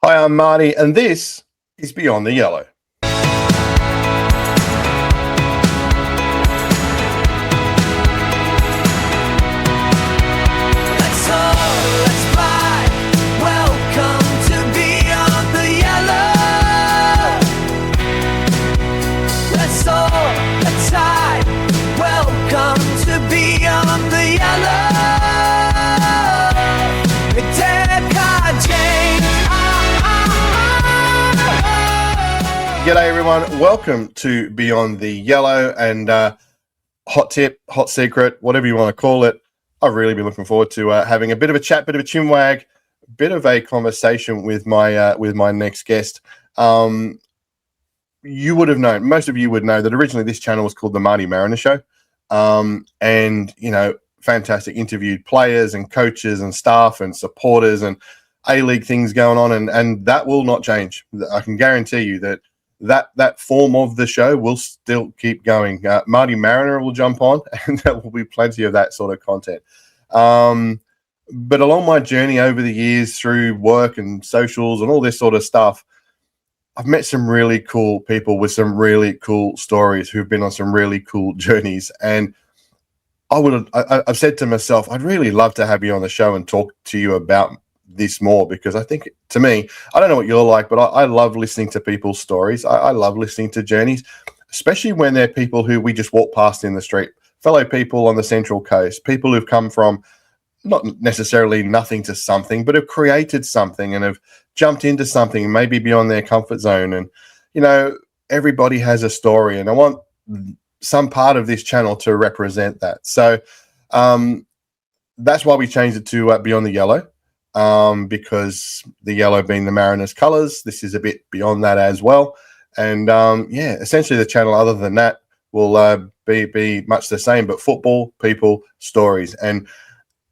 Hi, I'm Marty, and this is Beyond the Yellow. G'day everyone, welcome to Beyond the Yellow, and hot tip, hot secret, whatever you want to call it. I've really been looking forward to having a bit of a chat, bit of a chinwag, bit of a conversation with my next guest. You would have known, most of you would know that originally this channel was called The Marty Mariner Show, and you know, fantastic, interviewed players and coaches and staff and supporters and A-League things going on, and that will not change. I can guarantee you that form of the show will still keep going. Marty Mariner will jump on, and there will be plenty of that sort of content. But along my journey over the years through work and socials and all this sort of stuff, I've met some really cool people with some really cool stories who've been on some really cool journeys. And I've said to myself, I'd really love to have you on the show and talk to you about this more, because I think, to me, I don't know what you're like, but I love listening to people's stories. I love listening to journeys, especially when they're people who we just walk past in the street, fellow people on the Central Coast, people who've come from not necessarily nothing to something, but have created something and have jumped into something maybe beyond their comfort zone. And, you know, everybody has a story, and I want some part of this channel to represent that. So that's why we changed it to Beyond the Yellow. Because the yellow being the Mariners colours, this is a bit beyond that as well. And yeah, essentially the channel, other than that, will be much the same, but football, people, stories. And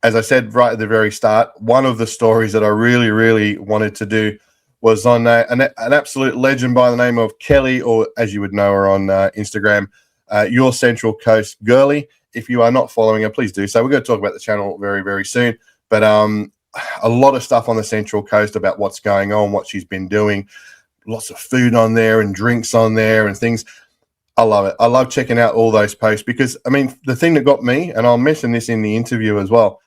as I said right at the very start, one of the stories that I really, really wanted to do was on an absolute legend by the name of Kelly, or as you would know her on Instagram, Your Central Coast Girly. If you are not following her, please do so. We're going to talk about the channel very, very soon. But a lot of stuff on the Central Coast about what's going on, what she's been doing, lots of food on there and drinks on there and things. I love it. I love checking out all those posts because, I mean, the thing that got me, and I'll mention this in the interview as well,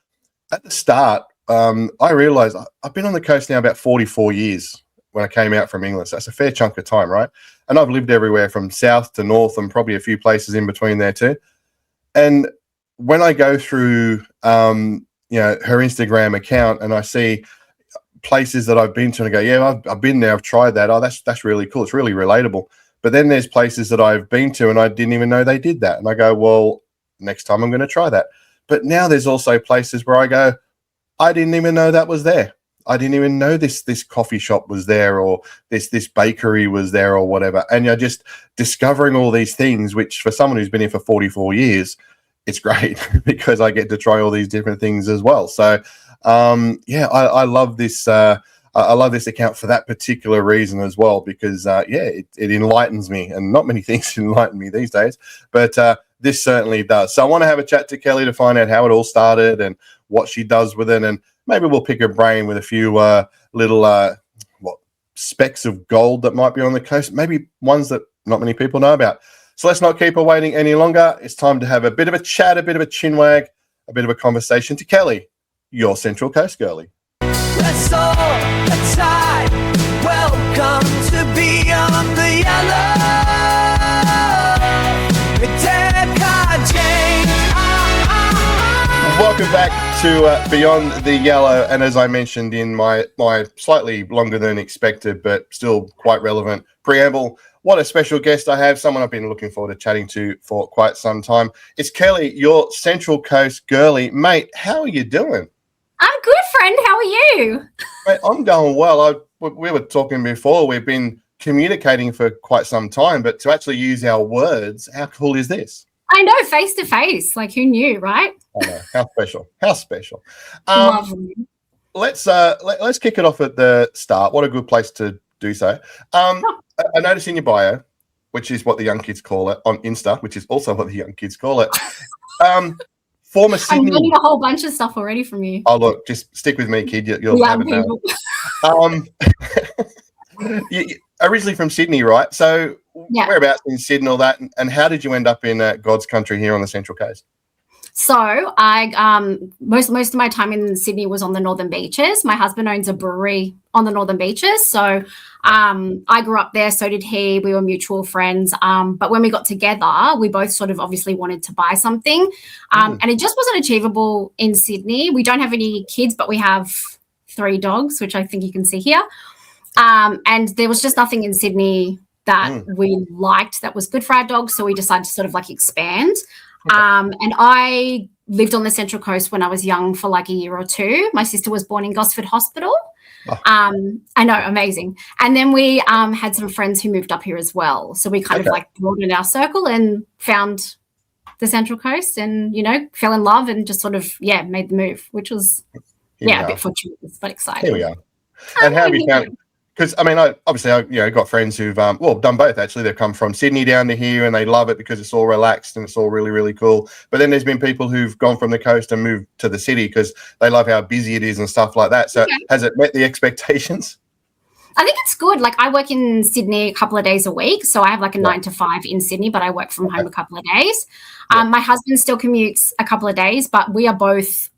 at the start, I realized I've been on the coast now about 44 years when I came out from England. So that's a fair chunk of time, right? And I've lived everywhere from south to north and probably a few places in between there too. And when I go through you know, her Instagram account, and I see places that I've been to, and I go, yeah, I've been there, I've tried that. Oh, that's really cool. It's really relatable. But then there's places that I've been to and I didn't even know they did that. And I go, well, next time I'm going to try that. But now there's also places where I go, I didn't even know that was there. I didn't even know this coffee shop was there, or this bakery was there, or whatever. And you're just discovering all these things, which for someone who's been here for 44 years, it's great because I get to try all these different things as well. So, yeah, I love this. I love this account for that particular reason as well, because, yeah, it enlightens me, and not many things enlighten me these days, but this certainly does. So I want to have a chat to Kelly to find out how it all started and what she does with it, and maybe we'll pick her brain with a few little specks of gold that might be on the coast, maybe ones that not many people know about. So let's not keep her waiting any longer. It's time to have a bit of a chat, a bit of a chinwag, a bit of a conversation to Kelly, Your Central Coast Girly. Let's all aside. Welcome to Beyond the Yellow. Welcome back to Beyond the Yellow. And as I mentioned in my slightly longer than expected, but still quite relevant preamble, what a special guest I have, someone I've been looking forward to chatting to for quite some time. It's Kelly, Your Central Coast Girly. Mate, how are you doing? I'm good, friend. How are you? Mate, I'm going well. We were talking before. We've been communicating for quite some time, but to actually use our words, how cool is this? I know, face to face. Like, who knew, right? I know. How special. How special. Lovely. Let's kick it off at the start. What a good place to do so. I noticed in your bio, which is what the young kids call it, on Insta, which is also what the young kids call it, former Sydney. I'm getting a whole bunch of stuff already from you. Oh, look, just stick with me, kid. You'll have it now. Um, originally from Sydney, right? So Yeah. whereabouts in Sydney, all that, and how did you end up in God's country here on the Central Coast? So I most of my time in Sydney was on the Northern Beaches. My husband owns a brewery on the Northern Beaches, so I grew up there. So did he. We were mutual friends. But when we got together, we both sort of obviously wanted to buy something, and it just wasn't achievable in Sydney. We don't have any kids, but we have 3 dogs, which I think you can see here. And there was just nothing in Sydney that we liked that was good for our dogs, so we decided to sort of like expand. And I lived on the Central Coast when I was young for like a year or 2. My sister was born in Gosford Hospital. Oh. I know, amazing. And then we had some friends who moved up here as well. So we kind of like broadened our circle and found the Central Coast and, you know, fell in love and just sort of, made the move, which was, a bit fortuitous, but exciting. Here we are. And how have you found it? Because, I mean, I got friends who've, done both, actually. They've come from Sydney down to here and they love it because it's all relaxed and it's all really, really cool. But then there's been people who've gone from the coast and moved to the city because they love how busy it is and stuff like that. So has it met the expectations? I think it's good. Like I work in Sydney a couple of days a week. So I have like a 9 to 5 in Sydney, but I work from home a couple of days. My husband still commutes a couple of days, but we are both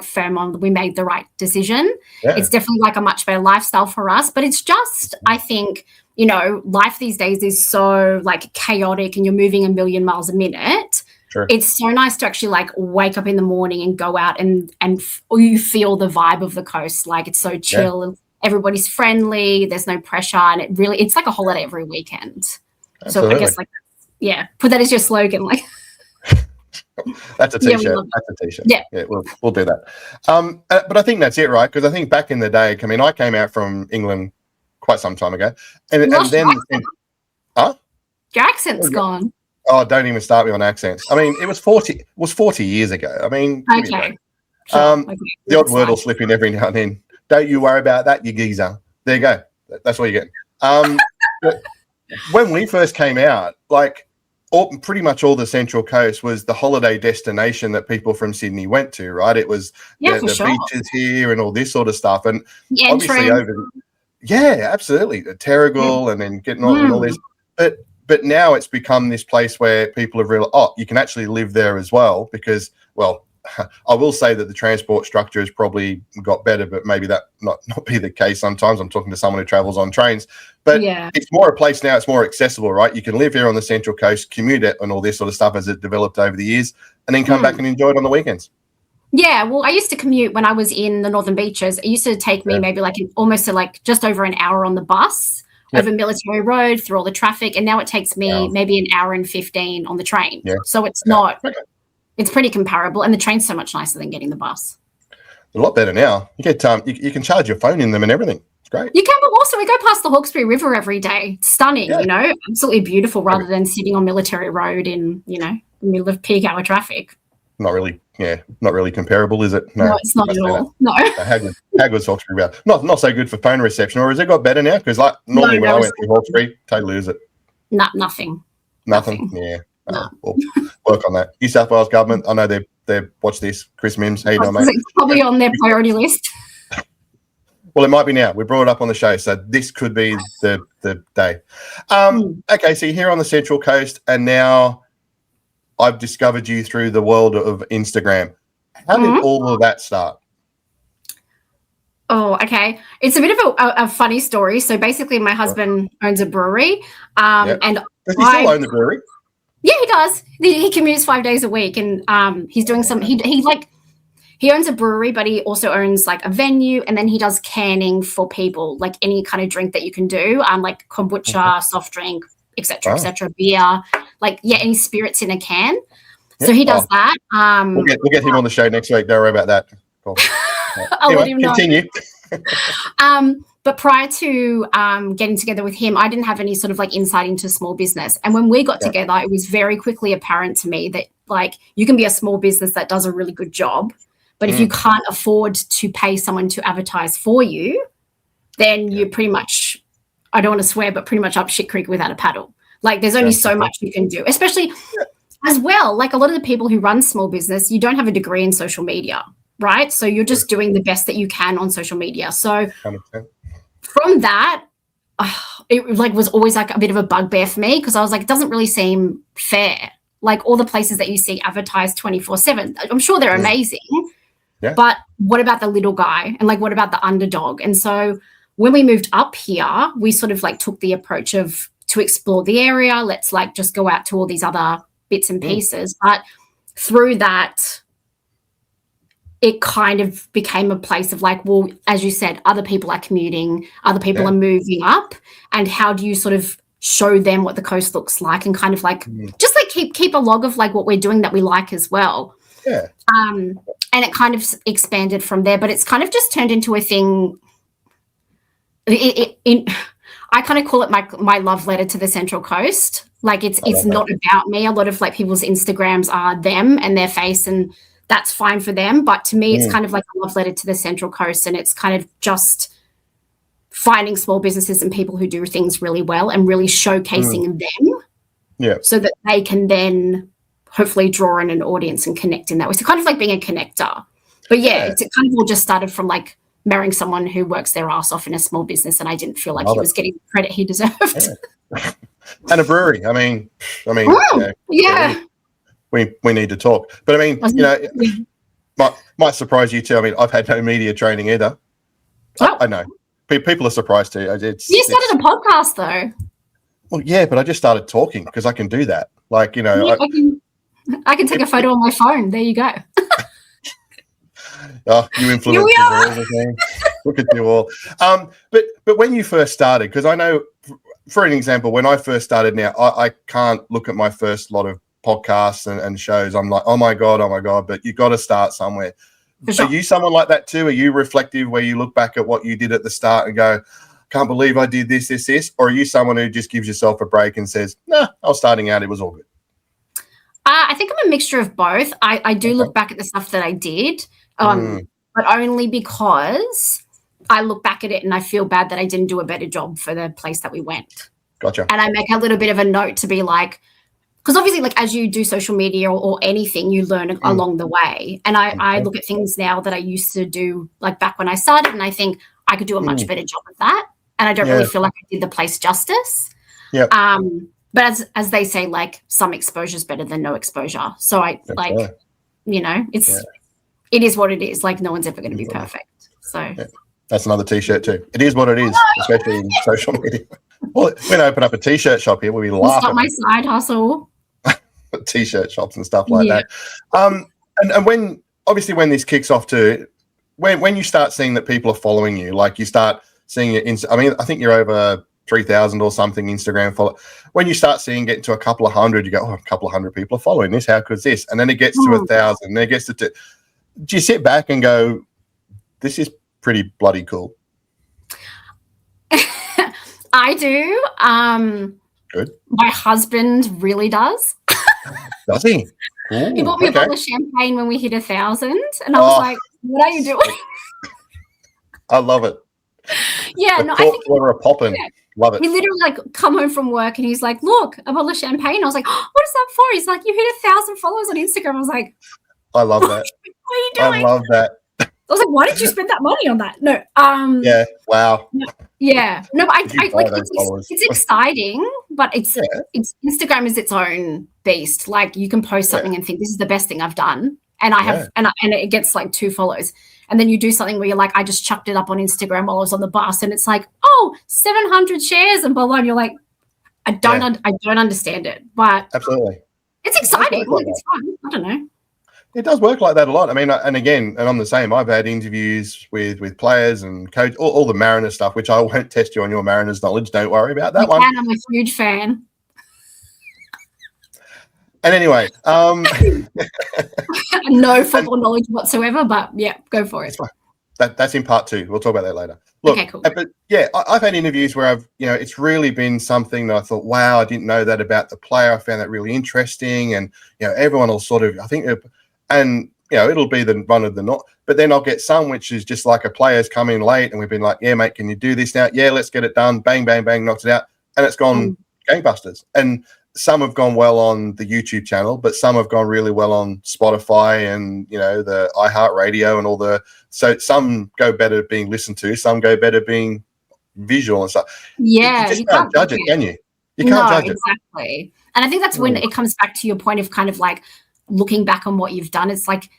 firm on we made the right decision. It's definitely like a much better lifestyle for us, but it's just, I think, you know, life these days is so like chaotic and you're moving a million miles a minute. Sure. It's so nice to actually like wake up in the morning and go out and you feel the vibe of the coast. Like it's so chill and everybody's friendly. There's no pressure. And it's like a holiday every weekend. Absolutely. So I guess put that as your slogan. Like, That's a t-shirt. That's a t-shirt. Yeah, we'll do that. But I think that's it, right? Because I think back in the day, I mean, I came out from England quite some time ago, and then your accent's gone. Oh, don't even start me on accents. I mean, it was 40 years ago. I mean, okay. The odd word will slip in every now and then. Don't you worry about that, you geezer. There you go. That's what you get. But when we first came out, like, pretty much all the Central Coast was the holiday destination that people from Sydney went to, right? It was the beaches here and all this sort of stuff. And obviously absolutely. The Terrigal and then getting on and all this. But now it's become this place where people have realized, you can actually live there as well because, I will say that the transport structure has probably got better, but maybe that not be the case sometimes. I'm talking to someone who travels on trains. But it's more a place now, it's more accessible, right? You can live here on the Central Coast, commute it and all this sort of stuff as it developed over the years, and then come back and enjoy it on the weekends. Yeah, well, I used to commute when I was in the Northern Beaches. It used to take me maybe just over an hour on the bus over Military Road through all the traffic, and now it takes me maybe an hour and 15 on the train. So it's not... It's pretty comparable, and the train's so much nicer than getting the bus. A lot better now. You get you can charge your phone in them and everything. It's great. You can, but also we go past the Hawkesbury River every day. It's stunning, you know, absolutely beautiful, rather than sitting on Military Road in, you know, the middle of peak hour traffic. Not really comparable, is it? No, it's not at all. No. How good's Hawkesbury River? Not so good for phone reception, or has it got better now? Because like normally when I went to Hawkesbury, totally lose it. Nothing. Yeah. We'll work on that. New South Wales government, I know they watch this. Chris Mims, how you doing, mate? It's probably on their priority list. Well, it might be now. We brought it up on the show, so this could be the day. Okay, so you're here on the Central Coast, and now I've discovered you through the world of Instagram. How did all of that start? Oh, okay. It's a bit of a funny story. So basically, my husband owns a brewery, and does he still own the brewery? Yeah, he does. He commutes 5 days a week, and he's doing some. He owns a brewery, but he also owns like a venue, and then he does canning for people, like any kind of drink that you can do, like kombucha, soft drink, etc., beer, any spirits in a can. So he does that. We'll get him on the show next week. Don't worry about that. Cool. I'll let him know. Continue. But prior to getting together with him, I didn't have any sort of like insight into small business. And when we got together, it was very quickly apparent to me that like you can be a small business that does a really good job, but if you can't afford to pay someone to advertise for you, then you're pretty much, I don't want to swear, but pretty much up shit creek without a paddle. Like there's only so much you can do, especially as well. Like a lot of the people who run small business, you don't have a degree in social media. right? So you're just doing the best that you can on social media. So 100%. from that, it like was always like a bit of a bugbear for me because I was like, it doesn't really seem fair. Like all the places that you see advertised 24/7, I'm sure they're amazing. Yeah. But what about the little guy? And like, what about the underdog? And so when we moved up here, we sort of like took the approach of to explore the area. Let's like just go out to all these other bits and pieces. But through that, it kind of became a place of like, well, as you said, other people are commuting, other people are moving up. And how do you sort of show them what the coast looks like and kind of like just like keep a log of like what we're doing that we like as well. Yeah. And it kind of expanded from there, but it's kind of just turned into a thing. I kind of call it my love letter to the Central Coast. Like it's not about me. A lot of like people's Instagrams are them and their face, and that's fine for them. But to me, it's kind of like a love letter to the Central Coast, and it's kind of just finding small businesses and people who do things really well and really showcasing them, so that they can then hopefully draw in an audience and connect in that way. So kind of like being a connector. But it kind of all just started from like marrying someone who works their ass off in a small business, and I didn't feel like he was getting the credit he deserved. And a brewery. I mean, we need to talk. But I mean, might surprise you too. I mean, I've had no media training either. I know people are surprised too. You started a podcast though. Well, yeah, but I just started talking because I can do that. Like, I can take a photo on my phone. There you go. You influence everything. Look at you all. But when you first started, because I know, for an example, when I first started now, I can't look at my first lot of podcasts and shows. I'm like, oh my God, but you got to start somewhere. Sure. Are you someone like that too? Are you reflective where you look back at what you did at the start and go, can't believe I did this? Or are you someone who just gives yourself a break and says, nah, I was starting out, it was all good? I think I'm a mixture of both. I do look back at the stuff that I did, but only because I look back at it and I feel bad that I didn't do a better job for the place that we went. Gotcha. And I make a little bit of a note to be like, because obviously, like as you do social media or anything, you learn along the way. And I look at things now that I used to do, like back when I started, and I think I could do a much better job of that. And I don't really feel like I did the place justice. Yeah. But as they say, like some exposure is better than no exposure. So it is what it is. Like no one's ever going to be perfect. So that's another T-shirt too. It is what it is, especially in social media. Well, when I open up a T-shirt shop here, we'll be laughing. Stop my side hustle. T-shirt shops and stuff like that. And when this kicks off too, when you start seeing that people are following you, like you start seeing it. I think you're over 3,000 or something Instagram follow. When you start seeing getting to a couple of hundred, you go, oh, a couple of hundred people are following this. How good's this? And then it gets to 1,000. And then it gets to do you sit back and go, this is pretty bloody cool? I do. Good. My husband really does. Does he? Ooh, he bought me a bottle of champagne when we hit 1,000, and I was like, "What are you doing?" I love it. Yeah, I think we're a poppin'. Love it. He literally like come home from work and he's like, "Look, a bottle of champagne." I was like, "What is that for?" He's like, "You hit 1,000 followers on Instagram." I was like, "I love that." What are you doing? I love that. I was like, "Why did you spend that money on that?" No. Yeah. Wow. Yeah. No, but I like it's exciting, but it's Instagram is its own beast. Like you can post something and think this is the best thing I've done, and I have and it gets like 2 follows. And then you do something where you're like, I just chucked it up on Instagram while I was on the bus, and it's like, 700 shares and blah blah. And you're like, I don't understand it, but absolutely, it's exciting. Like, it's fun. I don't know. It does work like that a lot. I mean, and I'm the same. I've had interviews with players and coach, all the Mariners stuff, which I won't test you on your Mariners knowledge. Don't worry about that one. I'm a huge fan. And anyway, no football knowledge whatsoever, but yeah, go for it. That's in part 2. We'll talk about that later. Look, okay, cool. But yeah, I've had interviews where it's really been something that I thought, wow, I didn't know that about the player. I found that really interesting, and everyone will sort of, I think, and it'll be the one of the not. But then I'll get some which is just like a player's come in late, and we've been like, yeah, mate, can you do this now? Yeah, let's get it done. Bang, bang, bang, knocks it out, and it's gone gangbusters. And some have gone well on the YouTube channel, but some have gone really well on Spotify and, you know, the iHeartRadio and all the, so some go better being listened to, some go better being visual and stuff. Yeah, You just can't judge it, can you? You can't no, judge it. exactly. And I think that's when it comes back to your point of kind of like looking back on what you've done. It's like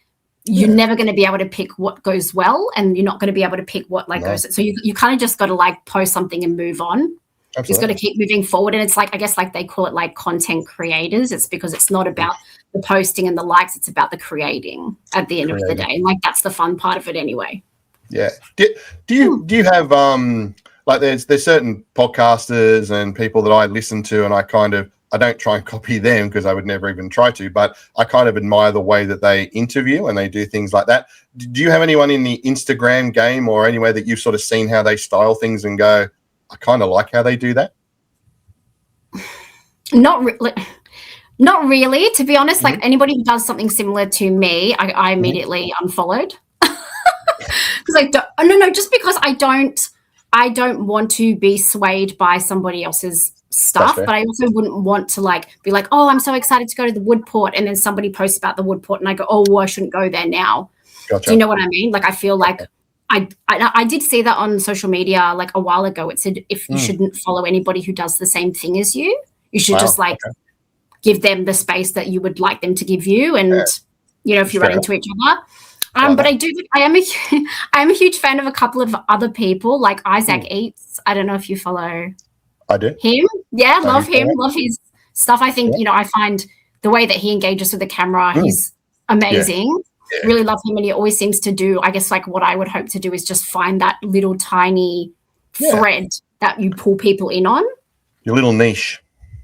you're never going to be able to pick what goes well, and you're not going to be able to pick what like goes. So you kind of just got to like post something and move on. Absolutely. Just got to keep moving forward. And it's like, I guess like they call it like content creators. It's because it's not about the posting and the likes. It's about the creating at the end of the day. And like, that's the fun part of it anyway. Yeah. Do you have, like there's certain podcasters and people that I listen to, and I don't try and copy them because I would never even try to, but I kind of admire the way that they interview and they do things like that. Do you have anyone in the Instagram game or anywhere that you've sort of seen how they style things and go, I kind of like how they do that? Not really, to be honest. Like anybody who does something similar to me, I immediately unfollowed. Because I don't, just because I don't want to be swayed by somebody else's stuff, but I also wouldn't want to like be like, oh, I'm so excited to go to the Woodport, and then somebody posts about the Woodport and I go, oh, well, I shouldn't go there now. Gotcha. Do you know what I mean? Like I feel like I did see that on social media like a while ago. It said if you shouldn't follow anybody who does the same thing as you. You should just like give them the space that you would like them to give you, and you know, if you run into each other. But I am a huge fan of a couple of other people, like Isaac Eats. I don't know if you follow. I do. Him. Yeah, love him. Love his stuff. I think, you know, I find the way that he engages with the camera, he's amazing. Yeah. Really love him. And he always seems to do, I guess, like what I would hope to do is just find that little tiny thread that you pull people in on. Your little niche.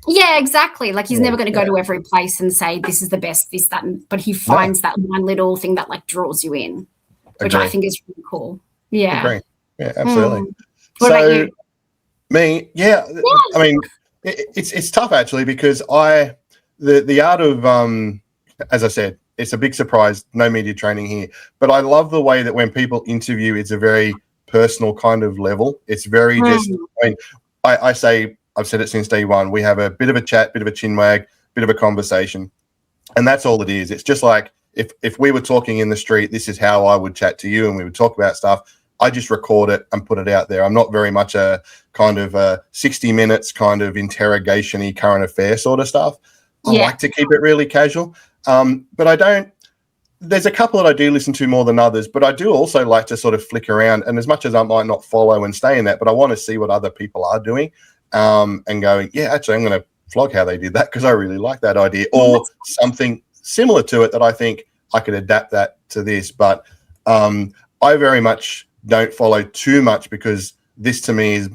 Yeah, exactly. Like he's never going to go to every place and say, this is the best, this, that, but he finds that one little thing that like draws you in, which I think is really cool. Yeah. Agree. Yeah, absolutely. What about you? Me, I mean, it's tough actually because the art of, as I said, it's a big surprise, no media training here, but I love the way that when people interview, it's a very personal kind of level. It's very just, I mean, I say, I've said it since day one, we have a bit of a chat, bit of a chinwag, bit of a conversation, and that's all it is. It's just like if we were talking in the street, this is how I would chat to you and we would talk about stuff. I just record it and put it out there. I'm not very much a kind of 60 minutes kind of interrogation-y current affair sort of stuff. I like to keep it really casual. But I don't, there's a couple that I do listen to more than others, but I do also like to sort of flick around. And as much as I might not follow and stay in that, but I want to see what other people are doing and going, yeah, actually, I'm going to vlog how they did that because I really like that idea, or something similar to it that I think I could adapt that to this. But I very much don't follow too much because this to me is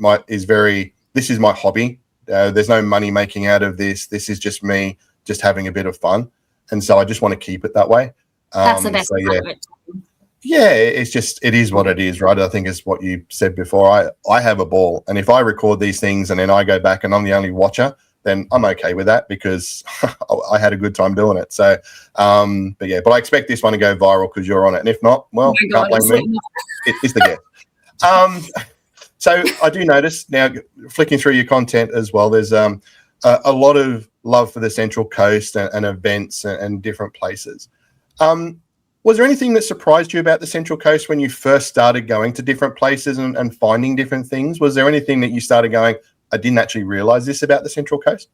this is my hobby. There's no money making out of this. This is just me just having a bit of fun. And so I just want to keep it that way. That's the best part of it. Yeah, it's just, it is what it is, right? I think it's what you said before. I have a ball. And if I record these things and then I go back and I'm the only watcher, then I'm okay with that because I had a good time doing it. So, but I expect this one to go viral because you're on it. And if not, well, can't blame me. It's the gift. So I do notice now, flicking through your content as well, there's a lot of love for the Central Coast and events and different places. Was there anything that surprised you about the Central Coast when you first started going to different places and finding different things? Was there anything that you started going, I didn't actually realize this about the Central Coast?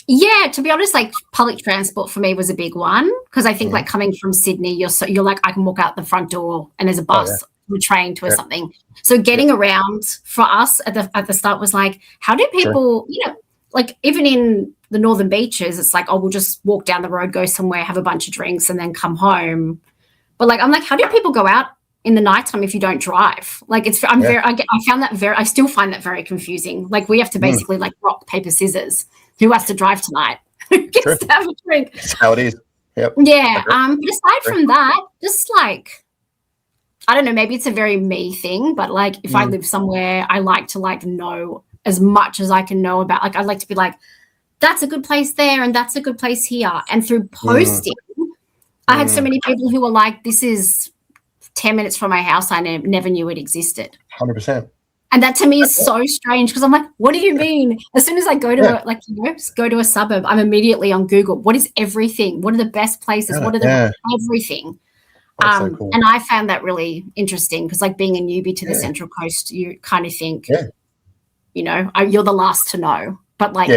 Yeah, to be honest, like public transport for me was a big one because I think like coming from Sydney, you're like, I can walk out the front door and there's a bus, a train to or something. So getting around for us at the start was like, how do people, you know, like even in the Northern Beaches, it's like, oh, we'll just walk down the road, go somewhere, have a bunch of drinks and then come home. But like, I'm like, how do people go out in the nighttime if you don't drive? Like I still find that very confusing. Like we have to basically like rock, paper, scissors. Who has to drive tonight? Who gets to have a drink? That's how it is. Yep. Yeah. But aside from that, just like, I don't know, maybe it's a very me thing, but like if I live somewhere, I like to like know as much as I can know about, like, I'd like to be like, that's a good place there and that's a good place here. And through posting, I had so many people who were like, this is 10 minutes from my house. I never knew it existed. 100%. And that to me is so strange because I'm like, what do you mean? As soon as I go to go to a suburb, I'm immediately on Google. What is everything? What are the best places? What are the everything? That's so cool. And I found that really interesting because, like, being a newbie to the Central Coast, you kind of think, you know, you're the last to know, but like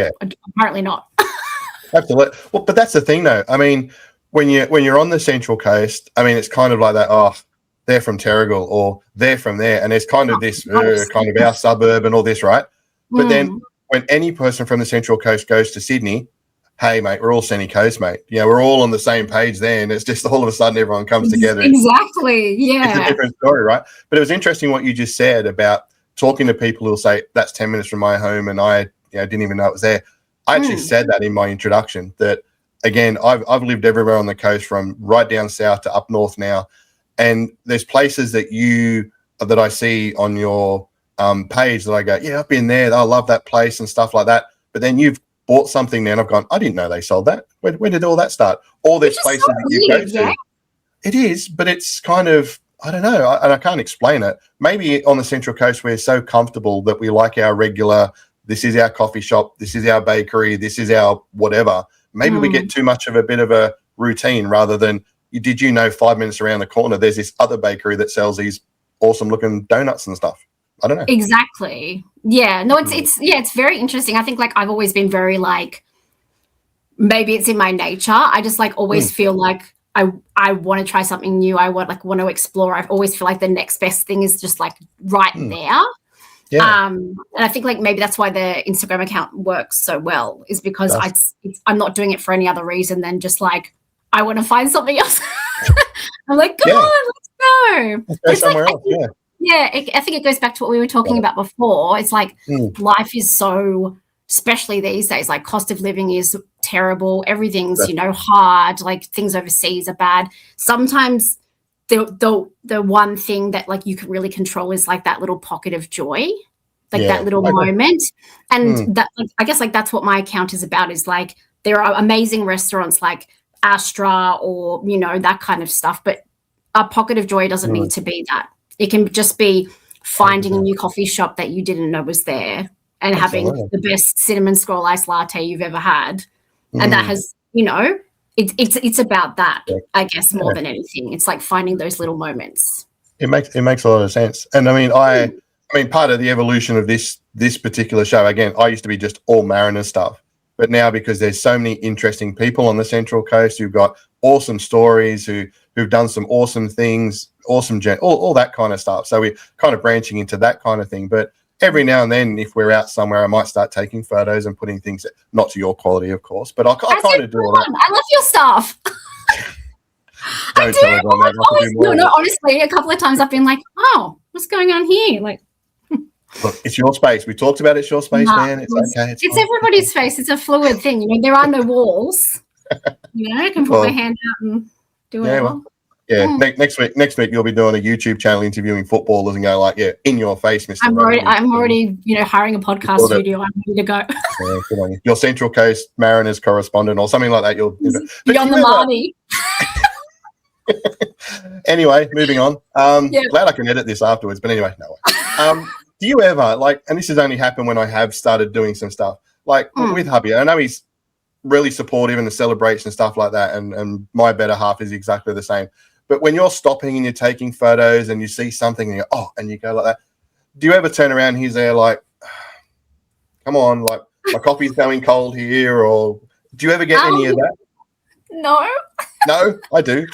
apparently not. Absolutely. Well, but that's the thing, though. I mean, when you're on the Central Coast, I mean, it's kind of like that. Oh, they're from Terrigal or they're from there, and there's kind of this kind of our suburb and all this, right? But then when any person from the Central Coast goes to Sydney, hey, mate, we're all Sunny Coast, mate. You know, we're all on the same page there, and it's just all of a sudden everyone comes together. Exactly, yeah. It's a different story, right? But it was interesting what you just said about talking to people who'll say, that's 10 minutes from my home, and I didn't even know it was there. I actually said that in my introduction, that, again, I've lived everywhere on the coast from right down south to up north now, and there's places that I see on your page that I go, yeah, I've been there. I love that place and stuff like that. But then you've bought something there and I've gone, I didn't know they sold that. Where did all that start? All these places that you go to. It is, but it's kind of, I don't know, and I can't explain it. Maybe on the Central Coast we're so comfortable that we like our regular, this is our coffee shop, this is our bakery, this is our whatever. Maybe we get too much of a bit of a routine rather than, did you know 5 minutes around the corner there's this other bakery that sells these awesome looking donuts and stuff? I don't know. Exactly. Yeah. No, it's very interesting. I think, like, I've always been very, like, maybe it's in my nature. I just, like, always feel like I want to try something new. I want to explore. I always feel like the next best thing is just, like, right there. Yeah. And I think, like, maybe that's why the Instagram account works so well, is because I'm not doing it for any other reason than just, like, I want to find something else. I'm like, come on, let's go. Let's go somewhere else. Yeah, I think it goes back to what we were talking about before. It's like life is so, especially these days, like, cost of living is terrible. Everything's, hard. Like, things overseas are bad. Sometimes the one thing that, like, you can really control is, like, that little pocket of joy, like that little moment. And that, like, I guess, like, that's what my account is about, is, like, there are amazing restaurants like Astra or, that kind of stuff. But a pocket of joy doesn't need to be that. It can just be finding a new coffee shop that you didn't know was there and having the best cinnamon scroll ice latte you've ever had. And that has, it's about that, I guess, more than anything. It's like finding those little moments. It makes a lot of sense. And I mean, part of the evolution of this particular show, again, I used to be just all Mariners stuff. But now, because there's so many interesting people on the Central Coast who've got awesome stories, who've done some awesome things, all that kind of stuff. So we're kind of branching into that kind of thing. But every now and then, if we're out somewhere, I might start taking photos and putting things, not to your quality, of course, but I kind of do all that. I love your stuff. Don't tell everyone that. No, honestly, a couple of times I've been like, oh, what's going on here? Like, look, it's your space. We talked about it's your space, man. It's okay. It's everybody's space. It's a fluid thing. There are no walls. I can put my hand out and do whatever. Next week you'll be doing a YouTube channel interviewing footballers and go like, in your face, Mr. I'm already hiring a podcast studio. I'm ready to go. Good on you. Your Central Coast Mariners correspondent or something like that. You'll be on the Marty. Anyway, moving on. Glad I can edit this afterwards, but anyway, no way. Do you ever, like, and this has only happened when I have started doing some stuff, like with hubby, I know he's really supportive and celebrates and stuff like that, and my better half is exactly the same. But when you're stopping and you're taking photos and you see something and you go, and you go like that, do you ever turn around, he's there like, come on, like, my coffee's going cold here, or do you ever get any of that? No. No, I do.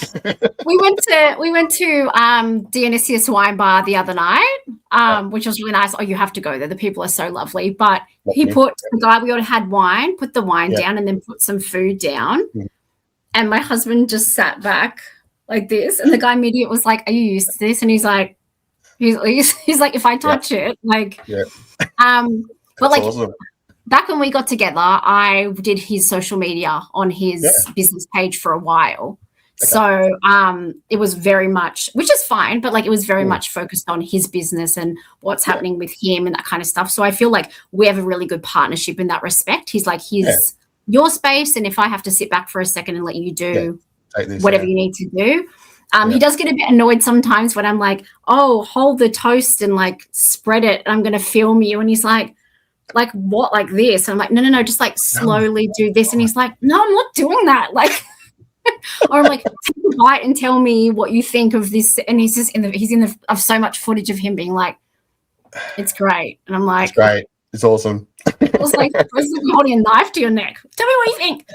we went to Dionysius Wine Bar the other night, which was really nice. Oh, you have to go there. The people are so lovely. But we already had wine, put the wine down, and then put some food down. And my husband just sat back like this, and the guy immediately was like, "Are you used to this?" And he's like, "He's like, if I touch it, like, but like." Awesome. Back when we got together, I did his social media on his business page for a while. Okay. So it was very much, which is fine, but like it was very much focused on his business and what's happening with him and that kind of stuff. So I feel like we have a really good partnership in that respect. He's like, here's your space, and if I have to sit back for a second and let you do whatever you need to do. He does get a bit annoyed sometimes when I'm like, oh, hold the toast and like spread it. I'm going to film you. And he's like what, like this? And I'm like, no, just like slowly do this. And he's like, no, I'm not doing that. Like, or I'm like, take a bite and tell me what you think of this. And he's just of so much footage of him being like, it's great. And I'm like, It's great. It's awesome. I was like, you're holding a knife to your neck. Tell me what you think.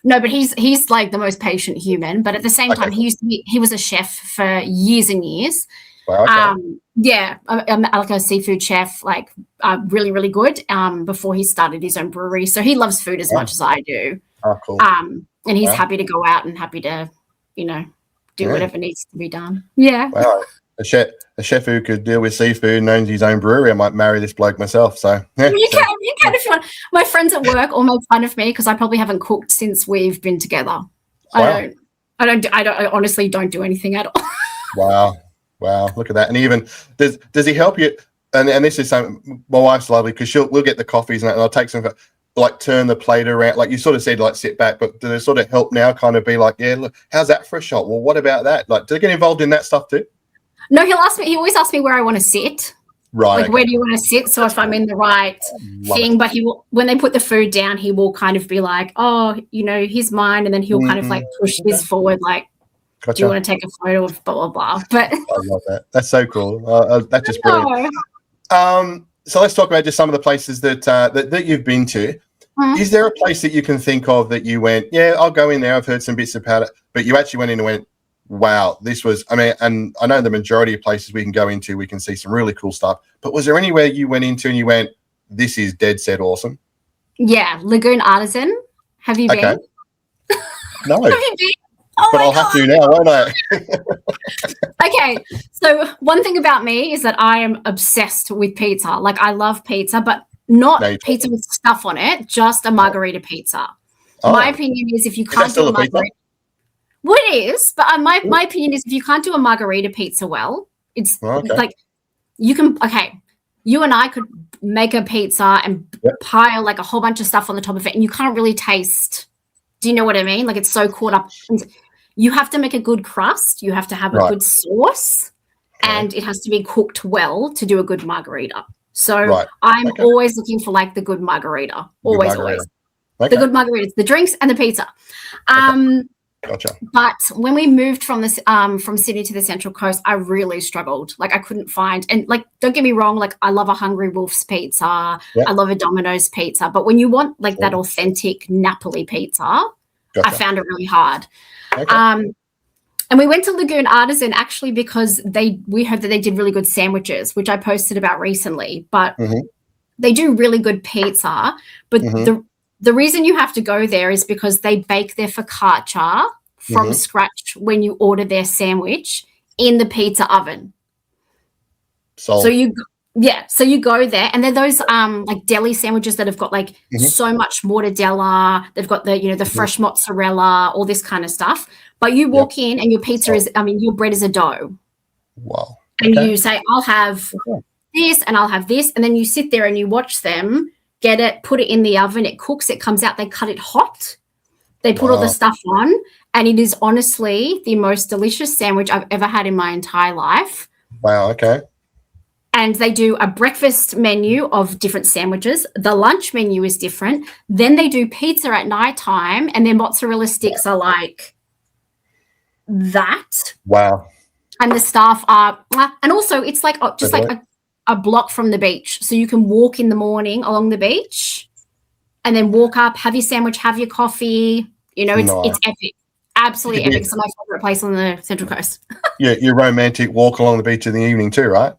No, but he's like the most patient human. But at the same time, he was a chef for years and years. Wow, okay. I'm like a seafood chef, like really, really good. Before he started his own brewery, so he loves food as much as I do. Oh, cool. And he's happy to go out and happy to, do whatever needs to be done. Yeah. Wow. A chef who could deal with seafood and owns his own brewery. I might marry this bloke myself. So yeah. You can if you want. My friends at work all make fun of me because I probably haven't cooked since we've been together. Wow. I honestly don't do anything at all. Wow. Look at that. And even does he help you? And this is something my wife's lovely because we'll get the coffees and I'll take some, like turn the plate around. Like you sort of said, like sit back, but do they sort of help now kind of be like, yeah, look, how's that for a shot? Well, what about that? Like, do they get involved in that stuff too? No, he always asks me where I want to sit. Right. Like, where do you want to sit? So if I'm in the right thing, but he will, when they put the food down, he will kind of be like, oh, here's mine. And then he'll kind of like push his forward, like, Gotcha. do you want to take a photo of blah, blah, blah. But I love that. That's so cool. That's just brilliant. No. So let's talk about just some of the places that you've been to. Is there a place that you can think of that you went, yeah, I'll go in there. I've heard some bits about it, but you actually went in and went, wow, this was, and I know the majority of places we can go into, we can see some really cool stuff, but was there anywhere you went into and you went, this is dead set awesome? Yeah. Lagoon Artisan. Have you been? No. Have you been? Oh, but I'll have to now, won't I? Okay. So one thing about me is that I am obsessed with pizza. Like I love pizza, but not pizza with stuff on it, just a margarita pizza. Oh. My opinion is if you can't do a margarita. Well, it is, but my opinion is if you can't do a margarita pizza well, it's like you and I could make a pizza and pile like a whole bunch of stuff on the top of it and you can't really taste. Do you know what I mean? Like it's so caught up. You have to make a good crust. You have to have a good sauce and it has to be cooked well to do a good margarita. So I'm always looking for like the good margarita. Always. The good margaritas, the drinks and the pizza. Gotcha. But when we moved from this from Sydney to the Central Coast, I really struggled. Like I couldn't find, and like don't get me wrong, like I love a Hungry Wolf's pizza, I love a Domino's pizza, but when you want like that authentic Napoli pizza, I found it really hard. And we went to Lagoon Artisan actually because we heard that they did really good sandwiches, which I posted about recently. But they do really good pizza, but the reason you have to go there is because they bake their focaccia from scratch when you order their sandwich in the pizza oven. So you go there and they're those like deli sandwiches that have got like so much mortadella. They've got the fresh mozzarella, all this kind of stuff. But you walk in and your pizza your bread is a dough. Wow. And you say, I'll have this and I'll have this. And then you sit there and you watch them get it, put it in the oven, it cooks, it comes out, they cut it hot, they put all the stuff on, and it is honestly the most delicious sandwich I've ever had in my entire life. Wow, okay. And they do a breakfast menu of different sandwiches. The lunch menu is different. Then they do pizza at nighttime, and their mozzarella sticks are like that. Wow. And the staff are, and also it's like just like a block from the beach. So you can walk in the morning along the beach and then walk up, have your sandwich, have your coffee. It's epic. Absolutely epic. It's my favorite place on the Central Coast. Yeah, your romantic walk along the beach in the evening too, right?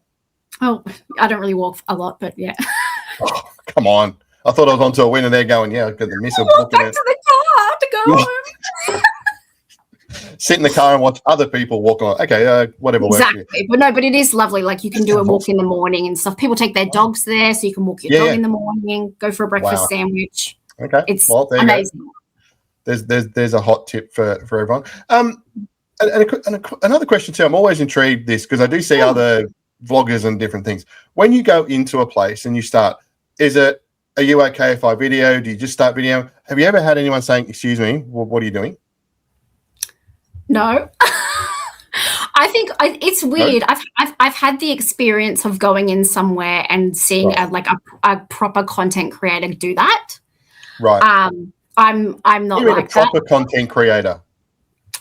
Oh, I don't really walk a lot, but yeah. Oh, come on. I thought I was onto a winner there going, I've got the miss of walk back to the car to go home. Sit in the car and watch other people walk along. Okay, whatever works. Exactly. But it is lovely. Like you can do a walk in the morning and stuff. People take their dogs there, so you can walk your dog in the morning, go for a breakfast sandwich. Okay. It's amazing. There's a hot tip for everyone. And another question too, I'm always intrigued this because I do see other vloggers and different things. When you go into a place and you start, are you okay if I video? Do you just start video? Have you ever had anyone saying, excuse me, what are you doing? No. I think it's weird. I've had the experience of going in somewhere and seeing Right. a proper content creator do that. Right. I'm not You mean a like that. proper content creator?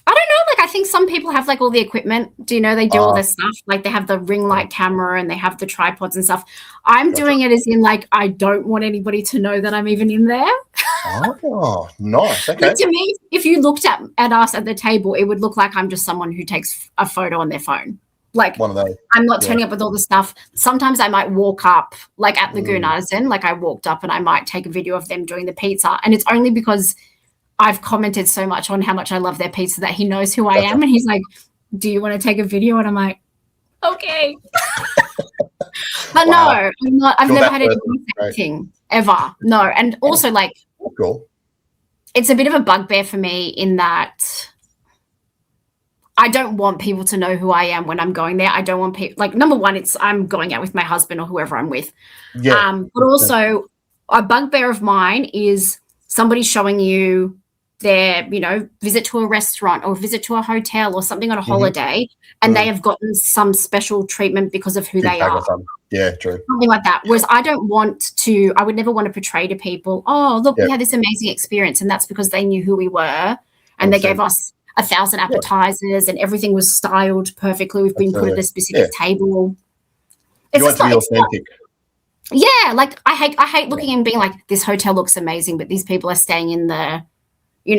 I don't know. Like, I think some people have like all the equipment. Do you know they do all Ah, this stuff? Like, they have the ring light camera and they have the tripods and stuff. I'm gotcha. doing it as in like I don't want anybody to know that I'm even in there. Oh, nice. Like, Okay. to me, if you looked at us at the table, it would look like I'm just someone who takes a photo on their phone. Like, One of those. I'm not Yeah. turning up with all the stuff. Sometimes I might walk up, like at Mm. Lagoon Artisan, like I walked up and I might take a video of them doing the pizza. And it's only because I've commented so much on how much I love their pizza that he knows who I Gotcha. am. And he's like, do you want to take a video? And I'm like, okay. But Wow. no, I'm not. I've You're never that had any person. Right. thing ever. No. And also, like, Cool. it's a bit of a bugbear for me in that I don't want people to know who I am when I'm going there. I don't want people, like, number one, it's I'm going out with my husband or whoever I'm with. Yeah. But also, a bugbear of mine is somebody showing you their, visit to a restaurant or visit to a hotel or something on a holiday, and they have gotten some special treatment because of who Good they tag are. or something. Yeah, true. Something like that. Whereas I would never want to portray to people, oh, look, we Yeah. had this amazing experience. And that's because they knew who we were and they gave us 1,000 appetizers and everything was styled perfectly. We've been put at a specific table. You want to be authentic. Yeah, like I hate looking and being like, this hotel looks amazing, but these people are staying in the, these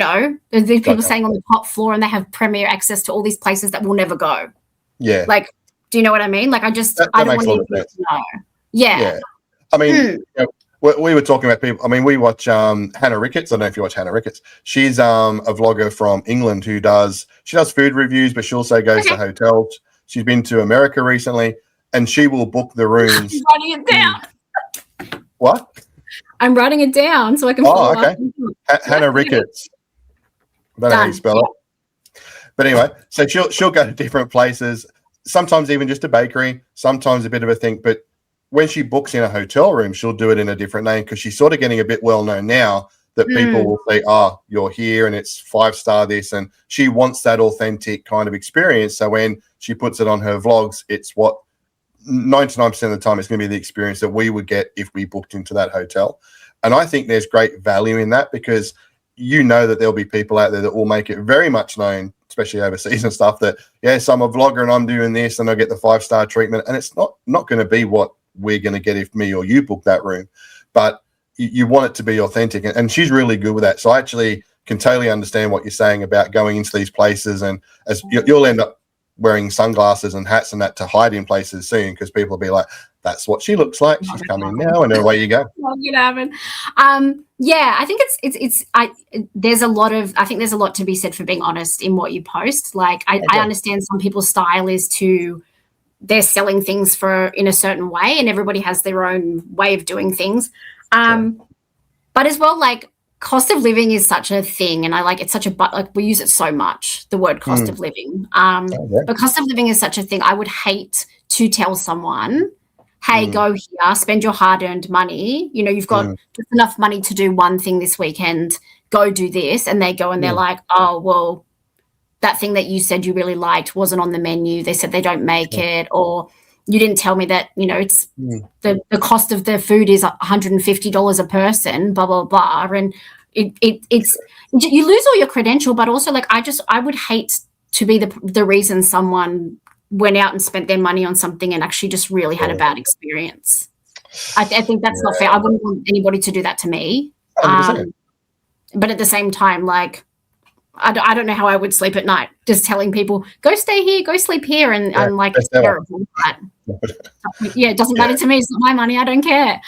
people Gotcha. staying on the top floor and they have premier access to all these places that we'll never go. Yeah. Like, do you know what I mean? Like, I don't makes want a lot of anyone sense. to know. Yeah. I mean, we were talking about people. I mean, we watch Hannah Ricketts. I don't know if you watch Hannah Ricketts. She's a vlogger from England who does food reviews, but she also goes to hotels. She's been to America recently, and she will book the rooms. I'm writing it down. What? I'm writing it down so I can follow okay. up. Hannah Ricketts. I don't know how you spell it. But anyway, so she'll go to different places, sometimes even just a bakery, sometimes a bit of a thing. But when she books in a hotel room, she'll do it in a different name because she's sort of getting a bit well known now that people will say, oh, you're here and it's 5-star this. And she wants that authentic kind of experience. So when she puts it on her vlogs, it's what 99% of the time it's going to be the experience that we would get if we booked into that hotel. And I think there's great value in that because that there'll be people out there that will make it very much known, especially overseas and stuff, that, yes, I'm a vlogger and I'm doing this and I'll get the 5-star treatment. And it's not going to be what we're going to get if me or you book that room. But you want it to be authentic. And she's really good with that. So I actually can totally understand what you're saying about going into these places. And as you'll end up wearing sunglasses and hats and that to hide in places soon because people will be like, that's what she looks like. She's coming now, and away you go. Yeah, I think there's a lot to be said for being honest in what you post. Like, I understand some people's style is they're selling things in a certain way, and everybody has their own way of doing things. But as well, like, cost of living is such a thing, and it's such a we use it so much, the word cost of living. But cost of living is such a thing. I would hate to tell someone, hey, go here, spend your hard-earned money. You've got just enough money to do one thing this weekend. Go do this, and they go and they're like, oh, well, that thing that you said you really liked wasn't on the menu. They said they don't make it, or you didn't tell me that, it's the cost of the food is $150 a person, blah, blah, blah. And it's you lose all your credential, but also I would hate to be the reason someone went out and spent their money on something and actually just really had a bad experience. I think that's not fair. I wouldn't want anybody to do that to me. But at the same time, I don't know how I would sleep at night just telling people, go stay here, go sleep here. And it's terrible. But, it doesn't matter to me. It's not my money. I don't care.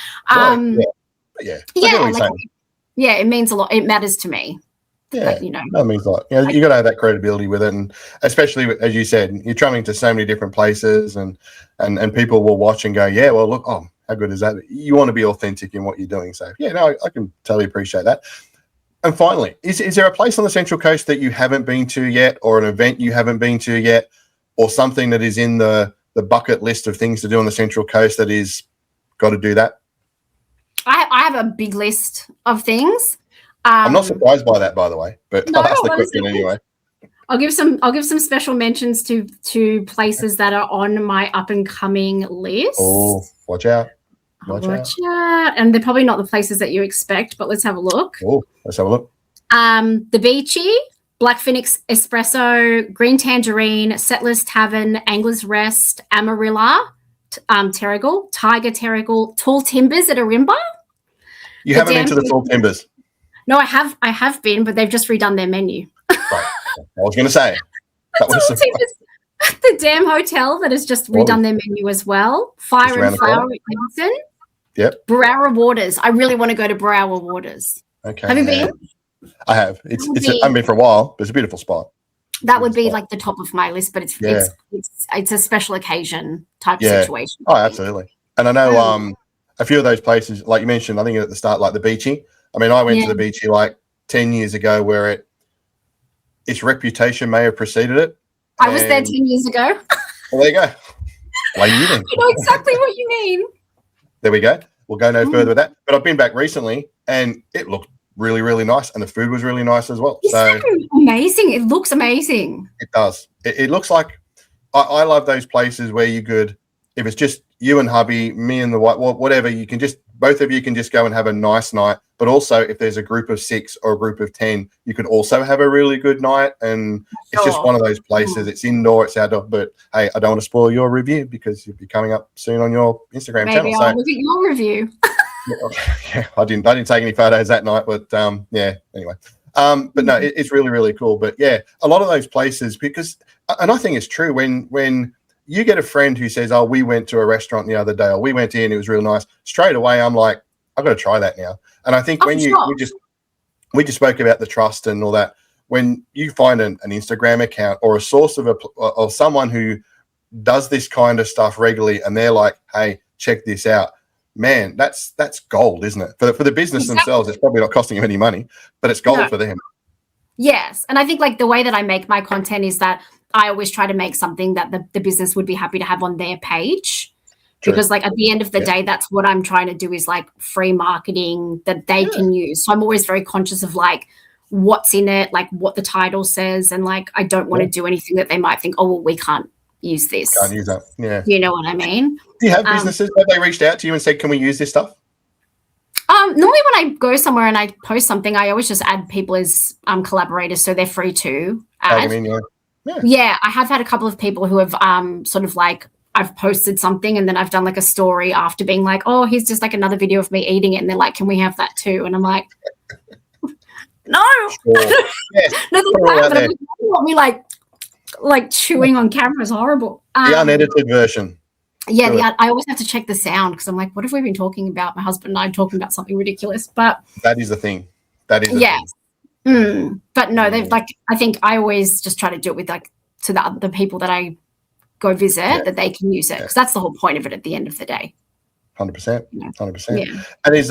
It means a lot. It matters to me. Yeah, that means a lot. You got to have that credibility with it, and especially as you said, you're traveling to so many different places, and people will watch and go, yeah, well, look, oh, how good is that? You want to be authentic in what you're doing. So I can totally appreciate that. And finally, is there a place on the Central Coast that you haven't been to yet, or an event you haven't been to yet, or something that is in the bucket list of things to do on the Central Coast that is got to do that? I have a big list of things. I'm not surprised by that, by the way, but I'll ask the question anyway. I'll give some special mentions to places that are on my up and coming list. Oh, watch out. Watch out. Watch out. And they're probably not the places that you expect, but let's have a look. Oh, let's have a look. The Beachy, Black Phoenix Espresso, Green Tangerine, Settlers Tavern, Angler's Rest, Amarilla, Terrigal, Tiger Terrigal, Tall Timbers at Arimba. You haven't been to the Tall Timbers? No, I have been, but they've just redone their menu. Right. I was going to say. That was Tall Timbers, the damn hotel that has just redone their menu as well. Fire and Flower at Clinton. Yep. Brower Waters. I really want to go to Brower Waters. Okay. Have you been? I have. I haven't been for a while, but it's a beautiful spot. That would be like the top of my list, but it's a special occasion type situation. Oh, absolutely. And I know a few of those places, like you mentioned, I think at the start, like the Beachy. I mean, I went to the Beachy like 10 years ago, where its reputation may have preceded it. I was there 10 years ago. Well, there you go. Like you then. I know exactly what you mean. There we go. We'll go no further with that. But I've been back recently, and it looked really, really nice, and the food was really nice as well. So amazing. It looks amazing. It does. It looks like I love those places where you could, if it's just you and hubby, me and the wife, whatever, you can just, both of you can just go and have a nice night. But also, if there's a group of 6 or a group of 10, you could also have a really good night. And it's just one of those places. It's indoor, it's outdoor. But hey, I don't want to spoil your review because you'll be coming up soon on your Instagram channel. Maybe I'll look at your review. Yeah, I didn't take any photos that night, but anyway. But no, it's really, really cool. But yeah, a lot of those places, because, and I think it's true, when you get a friend who says, oh, we went to a restaurant the other day, or we went in, it was real nice, straight away I'm like, I've got to try that now. And I think when we just spoke about the trust and all that, when you find an Instagram account or a source of or someone who does this kind of stuff regularly, and they're like, hey, check this out, man, that's gold, isn't it? For the business themselves, it's probably not costing them any money, but it's gold for them. Yes. And I think like the way that I make my content is that I always try to make something that the business would be happy to have on their page. True. Because like at the end of the day, that's what I'm trying to do, is like free marketing that they can use. So I'm always very conscious of like what's in it, like what the title says. And like, I don't want to do anything that they might think, oh, well, we can't use this. Can't use that. Yeah. You know what I mean? Do you have businesses that they reached out to you and said, can we use this stuff? Normally when I go somewhere and I post something, I always just add people as collaborators, so they're free to add. Yeah, I have had a couple of people who have sort of like, I've posted something and then I've done like a story after being like, oh, here's just like another video of me eating it. And they're like, can we have that too? And I'm like, no. Sure. Yeah. No, but you want me like chewing on camera is horrible. The unedited version. Yeah, I always have to check the sound because I'm like, what have we been talking about? My husband and I are talking about something ridiculous. But that is the thing. That is the thing. But no, they've like, I think I always just try to do it with like to the people that I go visit, that they can use it, because that's the whole point of it at the end of the day. 100%. 100%. Yeah. And is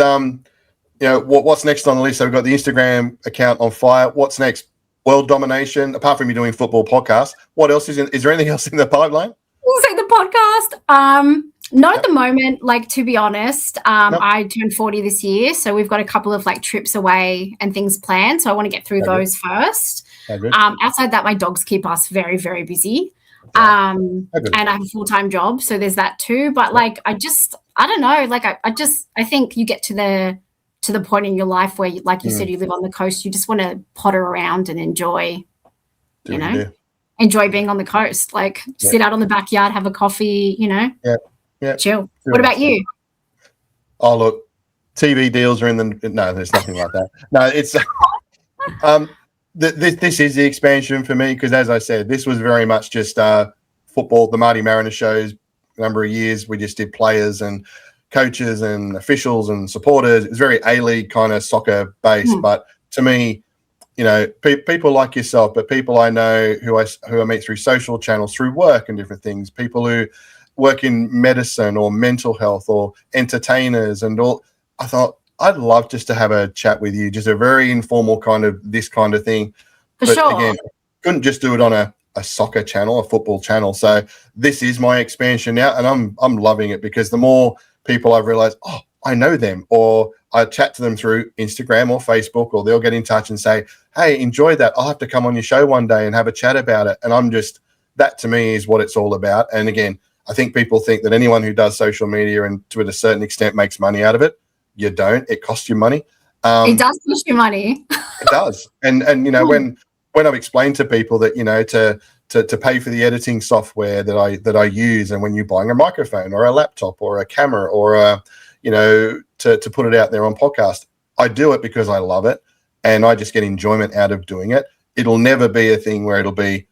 what's next on the list? So we've got the Instagram account on fire. What's next? World domination. Apart from you doing football podcasts, what else is there anything else in the pipeline? Say the podcast. Not at the moment. Like, to be honest, I turned 40 this year, so we've got a couple of like trips away and things planned. So I want to get through those first. Outside that, my dogs keep us very, very busy. And I have a full-time job, so there's that too. But like, I don't know. Like, I think you get to the point in your life where, like you said, you live on the coast. You just want to potter around and enjoy, enjoy being on the coast. Like, sit out on the backyard, have a coffee, chill. What about you? Oh, look, TV deals are in the no. There's nothing like that. No, it's this is the expansion for me, because, as I said, this was very much just football. The Marty Mariner shows, a number of years, we just did players and coaches and officials and supporters. It was very A-League kind of soccer based. But to me, people like yourself, but people I know who I meet through social channels, through work and different things, people who work in medicine or mental health or entertainers and all. I thought I'd love just to have a chat with you, just a very informal kind of this kind of thing. But again, couldn't just do it on a soccer channel, a football channel. So this is my expansion now, and I'm loving it, because the more people I've realized, I know them, or I chat to them through Instagram or Facebook, or they'll get in touch and say, hey, enjoy that. I'll have to come on your show one day and have a chat about it. And I'm just, that to me is what it's all about. And again, I think people think that anyone who does social media and to a certain extent makes money out of it. You don't. It costs you money. It does cost you money. It does. And you know, when I've explained to people that, you know, to pay for the editing software that I use, and when you're buying a microphone or a laptop or a camera or a, you know, to put it out there on podcast, I do it because I love it and I just get enjoyment out of doing it. It'll never be a thing where it'll be,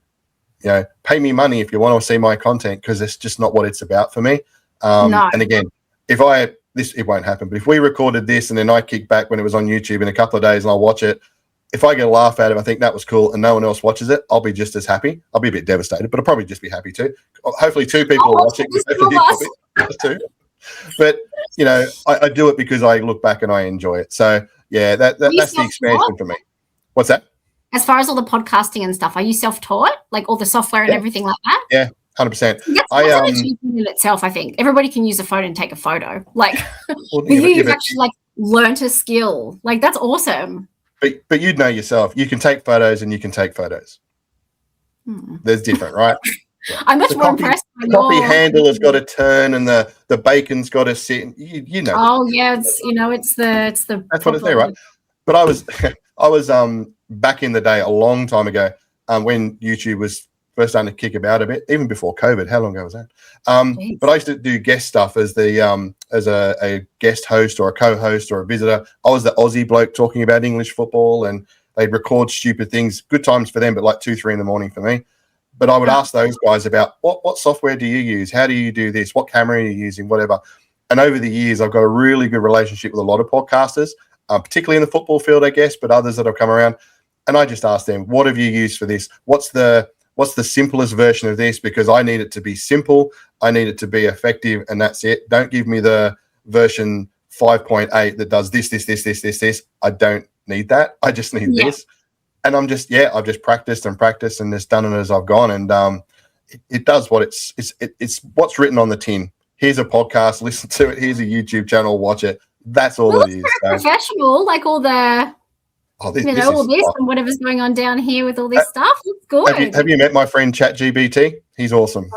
you know, pay me money if you want to see my content, because it's just not what it's about for me. No. And again, it won't happen, but if we recorded this and then I kick back when it was on YouTube in a couple of days and I'll watch it, if I get a laugh out of it, I think that was cool, and no one else watches it, I'll be just as happy. I'll be a bit devastated, but I'll probably just be happy too. Hopefully 2 people will watch it. Too. But, you know, I do it because I look back and I enjoy it. So, yeah, that's the expansion for me. What's that? As far as all the podcasting and stuff, are you self-taught? Like all the software and everything like that? Yeah, 100%. That's an achievement in itself, I think. Everybody can use a phone and take a photo. Like, you've actually, like, learnt a skill. Like, that's awesome. But you'd know yourself. You can take photos and you can take photos. There's different, right? Yeah. I'm much more impressed. The copy handle has got to turn and the bacon's got to sit. You know. Oh yeah, it's the. That's what it's there, right? But I was back in the day, a long time ago, when YouTube was first starting to kick about a bit, even before COVID. How long ago was that? But I used to do guest stuff as a guest host or a co-host or a visitor. I was the Aussie bloke talking about English football, and they'd record stupid things. Good times for them, but like 2-3 in the morning for me. But I would ask those guys about what software do you use? How do you do this? What camera are you using? Whatever. And over the years, I've got a really good relationship with a lot of podcasters, particularly in the football field, I guess, but others that have come around. And I just ask them, what have you used for this? What's the simplest version of this? Because I need it to be simple. I need it to be effective, and that's it. Don't give me the version 5.8 that does this. I don't need that. I just need this. And I've just practiced and just done it as I've gone. And it does what it's what's written on the tin. Here's a podcast, listen to it. Here's a YouTube channel, watch it. That's all it is. Professional, like all the, all this and whatever's going on down here with all this stuff. It's good. Have you met my friend ChatGPT? He's awesome.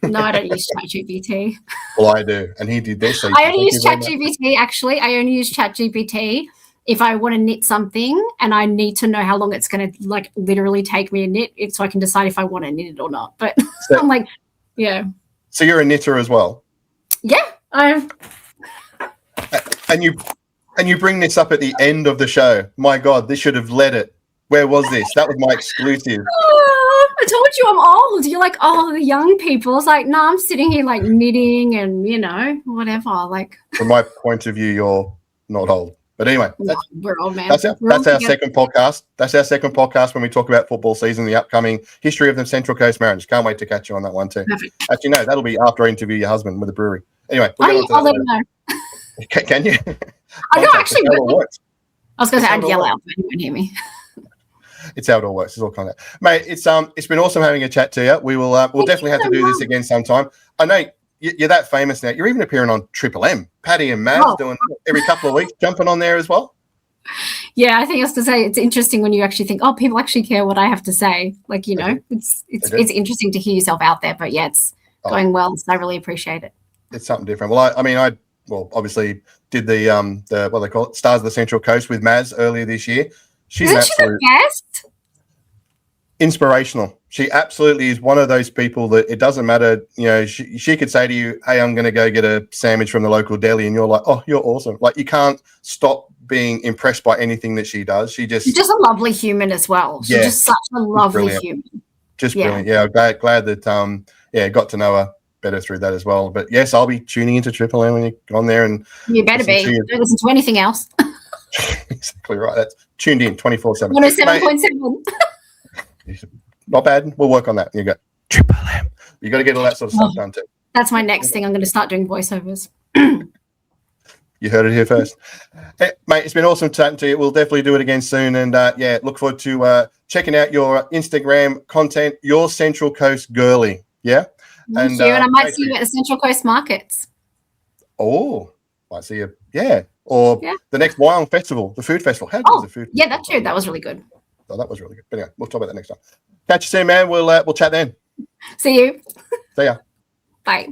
No, I don't use ChatGPT. Well, I do. And he did this. So I only use ChatGPT, actually. I only use ChatGPT if I want to knit something and I need to know how long it's going to, like, literally take me to knit it, so I can decide if I want to knit it or not. But so, I'm like, yeah. So you're a knitter as well? Yeah. And you bring this up at the end of the show. My God, this should have led it. Where was this? That was my exclusive. I told you I'm old. You're like, oh, the young people. It's like, no, I'm sitting here like knitting and, you know, whatever. Like, from my point of view, you're not old. But anyway, we're old, man. That's our second podcast. That's our second podcast when we talk about football season, the upcoming history of the Central Coast Mariners. Can't wait to catch you on that one too. Perfect. Actually, no, that'll be after I interview your husband with the brewery. Anyway, I'll let him know. Can you? I know, actually. I was going to say I'd yell out, but you wouldn't hear me. It's how it all works. It's all kind of, mate. It's been awesome having a chat to you. We'll definitely have to do this again sometime. I know you're that famous now. You're even appearing on Triple M. Paddy and Maz doing every couple of weeks, jumping on there as well. Yeah, I think I was to say it's interesting when you actually think, oh, people actually care what I have to say. Like, you know, it's interesting to hear yourself out there. But yeah, it's going well. So I really appreciate it. It's something different. Well, I obviously did the what they call it, Stars of the Central Coast with Maz earlier this year. Isn't she the best? Inspirational. She absolutely is one of those people that it doesn't matter. You know, she could say to you, hey, I'm going to go get a sandwich from the local deli. And you're like, oh, you're awesome. Like, you can't stop being impressed by anything that she does. She's just a lovely human as well. She's just such a lovely human. Just brilliant. Yeah, glad that, got to know her better through that as well. But yes, I'll be tuning into Triple M when you go on there. And you better be. Don't listen to anything else. Exactly right. That's tuned in 24/7. 107.7. Not bad. We'll work on that. You go Triple M. You got to get all that sort of stuff done too. That's my next thing. I'm going to start doing voiceovers. You heard it here first. Hey, mate, it's been awesome chatting to you. We'll definitely do it again soon. And look forward to checking out your Instagram content, Your Central Coast Girly. Yeah. Thank you. And I might see you at the Central Coast Markets. Oh, might see you. Yeah. Or Yeah. the next Wyong Festival, the food festival. How good was Oh, the food yeah, festival? that's true. That was really good. Oh, that was really good. But anyway, we'll talk about that next time. Catch you soon, man. We'll chat then. See you. See ya. Bye.